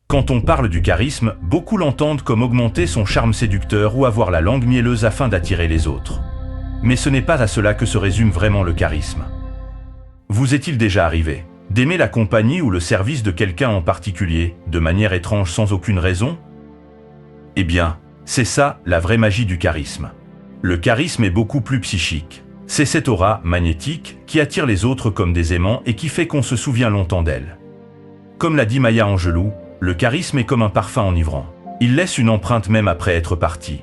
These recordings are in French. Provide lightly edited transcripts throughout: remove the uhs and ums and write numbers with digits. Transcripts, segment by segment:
Quand on parle du charisme, beaucoup l'entendent comme augmenter son charme séducteur ou avoir la langue mielleuse afin d'attirer les autres. Mais ce n'est pas à cela que se résume vraiment le charisme. Vous est-il déjà arrivé d'aimer la compagnie ou le service de quelqu'un en particulier, de manière étrange sans aucune raison? Eh bien, c'est ça, la vraie magie du charisme. Le charisme est beaucoup plus psychique. C'est cette aura magnétique qui attire les autres comme des aimants et qui fait qu'on se souvient longtemps d'elle. Comme l'a dit Maya Angelou, le charisme est comme un parfum enivrant. Il laisse une empreinte même après être parti.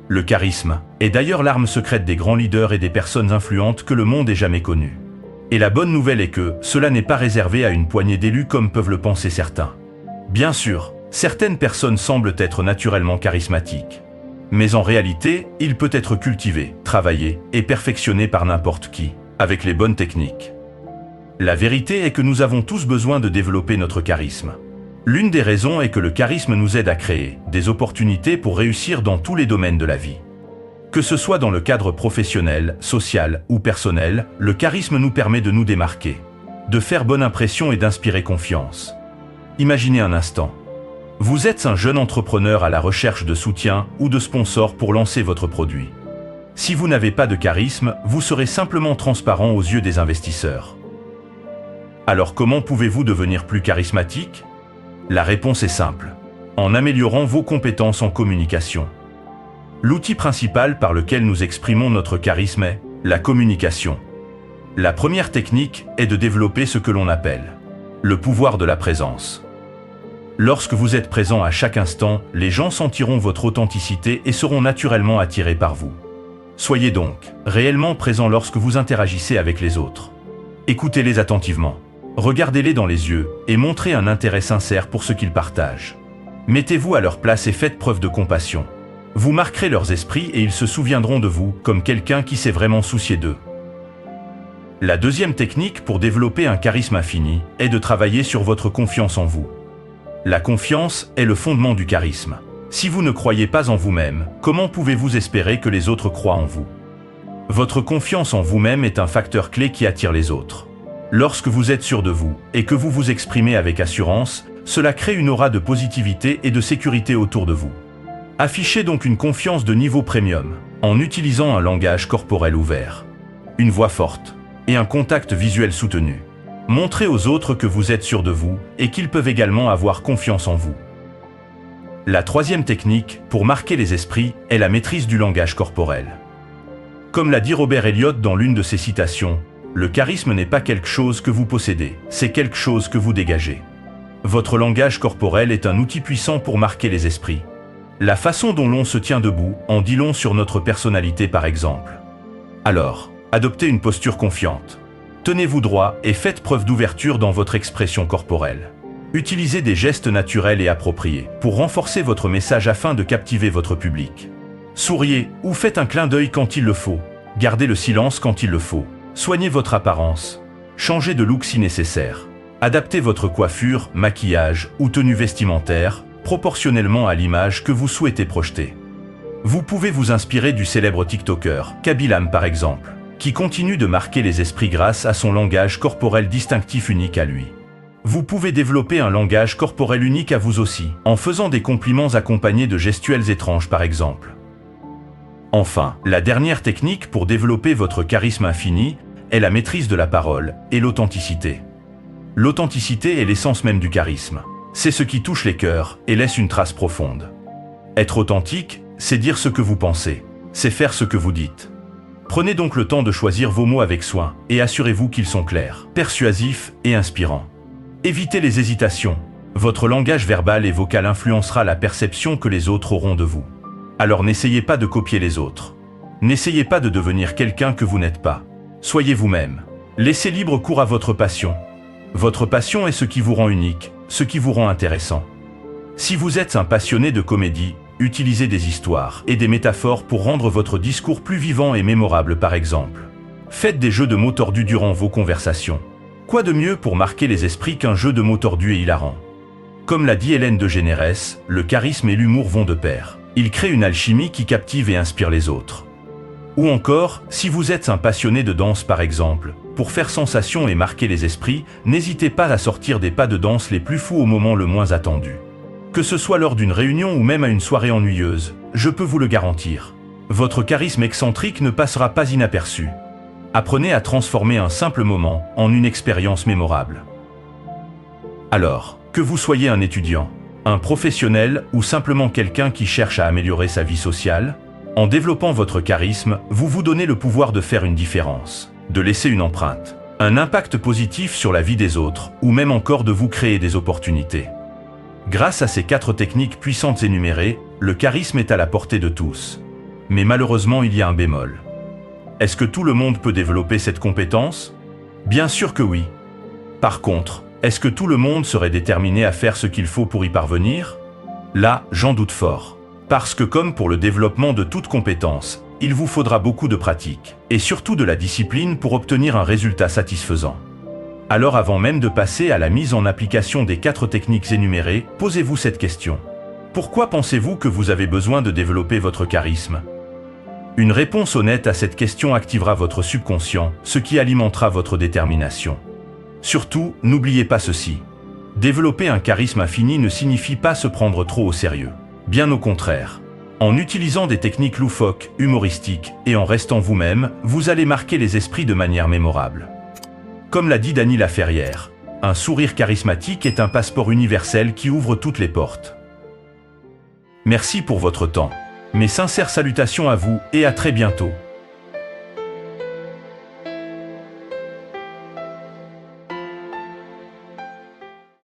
Le charisme est d'ailleurs l'arme secrète des grands leaders et des personnes influentes que le monde ait jamais connues. Et la bonne nouvelle est que cela n'est pas réservé à une poignée d'élus comme peuvent le penser certains. Bien sûr, certaines personnes semblent être naturellement charismatiques. Mais en réalité, il peut être cultivé, travaillé et perfectionné par n'importe qui, avec les bonnes techniques. La vérité est que nous avons tous besoin de développer notre charisme. L'une des raisons est que le charisme nous aide à créer des opportunités pour réussir dans tous les domaines de la vie. Que ce soit dans le cadre professionnel, social ou personnel, le charisme nous permet de nous démarquer, de faire bonne impression et d'inspirer confiance. Imaginez un instant. Vous êtes un jeune entrepreneur à la recherche de soutien ou de sponsors pour lancer votre produit. Si vous n'avez pas de charisme, vous serez simplement transparent aux yeux des investisseurs. Alors comment pouvez-vous devenir plus charismatique? La réponse est simple. En améliorant vos compétences en communication. L'outil principal par lequel nous exprimons notre charisme est la communication. La première technique est de développer ce que l'on appelle le pouvoir de la présence. Lorsque vous êtes présent à chaque instant, les gens sentiront votre authenticité et seront naturellement attirés par vous. Soyez donc réellement présent lorsque vous interagissez avec les autres. Écoutez-les attentivement. Regardez-les dans les yeux et montrez un intérêt sincère pour ce qu'ils partagent. Mettez-vous à leur place et faites preuve de compassion. Vous marquerez leurs esprits et ils se souviendront de vous comme quelqu'un qui s'est vraiment soucié d'eux. La deuxième technique pour développer un charisme infini est de travailler sur votre confiance en vous. La confiance est le fondement du charisme. Si vous ne croyez pas en vous-même, comment pouvez-vous espérer que les autres croient en vous? Votre confiance en vous-même est un facteur clé qui attire les autres. Lorsque vous êtes sûr de vous et que vous vous exprimez avec assurance, cela crée une aura de positivité et de sécurité autour de vous. Affichez donc une confiance de niveau premium en utilisant un langage corporel ouvert, une voix forte et un contact visuel soutenu. Montrez aux autres que vous êtes sûr de vous et qu'ils peuvent également avoir confiance en vous. La troisième technique pour marquer les esprits est la maîtrise du langage corporel. Comme l'a dit Robert Elliott dans l'une de ses citations, le charisme n'est pas quelque chose que vous possédez, c'est quelque chose que vous dégagez. Votre langage corporel est un outil puissant pour marquer les esprits. La façon dont l'on se tient debout en dit long sur notre personnalité par exemple. Alors, adoptez une posture confiante. Tenez-vous droit et faites preuve d'ouverture dans votre expression corporelle. Utilisez des gestes naturels et appropriés pour renforcer votre message afin de captiver votre public. Souriez ou faites un clin d'œil quand il le faut. Gardez le silence quand il le faut. Soignez votre apparence. Changez de look si nécessaire. Adaptez votre coiffure, maquillage ou tenue vestimentaire proportionnellement à l'image que vous souhaitez projeter. Vous pouvez vous inspirer du célèbre TikToker, Kabilam par exemple, qui continue de marquer les esprits grâce à son langage corporel distinctif unique à lui. Vous pouvez développer un langage corporel unique à vous aussi, en faisant des compliments accompagnés de gestuels étranges par exemple. Enfin, la dernière technique pour développer votre charisme infini est la maîtrise de la parole et l'authenticité. L'authenticité est l'essence même du charisme. C'est ce qui touche les cœurs et laisse une trace profonde. Être authentique, c'est dire ce que vous pensez, c'est faire ce que vous dites. Prenez donc le temps de choisir vos mots avec soin et assurez-vous qu'ils sont clairs, persuasifs et inspirants. Évitez les hésitations. Votre langage verbal et vocal influencera la perception que les autres auront de vous. Alors n'essayez pas de copier les autres. N'essayez pas de devenir quelqu'un que vous n'êtes pas. Soyez vous-même. Laissez libre cours à votre passion. Votre passion est ce qui vous rend unique, ce qui vous rend intéressant. Si vous êtes un passionné de comédie, utilisez des histoires et des métaphores pour rendre votre discours plus vivant et mémorable par exemple. Faites des jeux de mots tordus durant vos conversations. Quoi de mieux pour marquer les esprits qu'un jeu de mots tordu et hilarant? Comme l'a dit Hélène de Généresse, le charisme et l'humour vont de pair. Ils créent une alchimie qui captive et inspire les autres. Ou encore, si vous êtes un passionné de danse par exemple, Pour faire sensation et marquer les esprits, n'hésitez pas à sortir des pas de danse les plus fous au moment le moins attendu. Que ce soit lors d'une réunion ou même à une soirée ennuyeuse, je peux vous le garantir. Votre charisme excentrique ne passera pas inaperçu. Apprenez à transformer un simple moment en une expérience mémorable. Alors, que vous soyez un étudiant, un professionnel ou simplement quelqu'un qui cherche à améliorer sa vie sociale, en développant votre charisme, vous vous donnez le pouvoir de faire une différence, de laisser une empreinte, un impact positif sur la vie des autres, ou même encore de vous créer des opportunités. Grâce à ces 4 techniques puissantes énumérées, le charisme est à la portée de tous. Mais malheureusement, il y a un bémol. Est-ce que tout le monde peut développer cette compétence? Bien sûr que oui. Par contre, est-ce que tout le monde serait déterminé à faire ce qu'il faut pour y parvenir? Là, j'en doute fort. Parce que comme pour le développement de toute compétence, il vous faudra beaucoup de pratique, et surtout de la discipline pour obtenir un résultat satisfaisant. Alors avant même de passer à la mise en application des 4 techniques énumérées, posez-vous cette question. Pourquoi pensez-vous que vous avez besoin de développer votre charisme? Une réponse honnête à cette question activera votre subconscient, ce qui alimentera votre détermination. Surtout, n'oubliez pas ceci. Développer un charisme infini ne signifie pas se prendre trop au sérieux. Bien au contraire. En utilisant des techniques loufoques, humoristiques et en restant vous-même, vous allez marquer les esprits de manière mémorable. Comme l'a dit Dany Laferrière, un sourire charismatique est un passeport universel qui ouvre toutes les portes. Merci pour votre temps. Mes sincères salutations à vous et à très bientôt.